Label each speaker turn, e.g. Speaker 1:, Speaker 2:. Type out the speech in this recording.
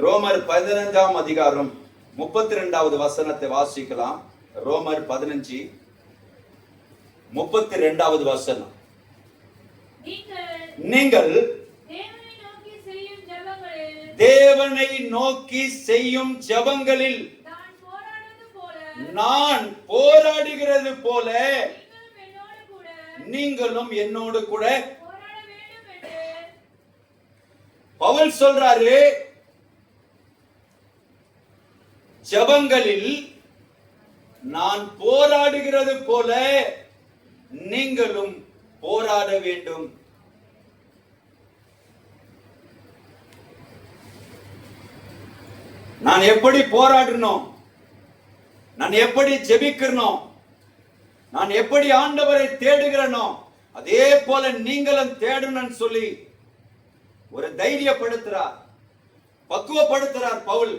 Speaker 1: ரோமர் 15ஆம் அதிகாரம் 32வது வசனத்தை வாசிக்கலாம். ரோமர் 15:32வது வசனம். நீங்கள் தேவனை நோக்கி செய்யும் ஜெபங்களில் நான் போராடுகிறது போல நீங்களும் என்னோடு கூட. பவுல் சொல்றாரு, ஜெபங்களில் நான் போராடுகிறது போல நீங்களும் போராட வேண்டும். நான் எப்படி போராடணும், நான் எப்படி ஜெபிக்கணும், நான் எப்படி ஆண்டவரை தேடுகிறனோ அதே போல நீங்களும் தேடணும்னு சொல்லி ஒரு தைரியப்படுத்துறார், பக்குவப்படுத்துறார் பவுல்.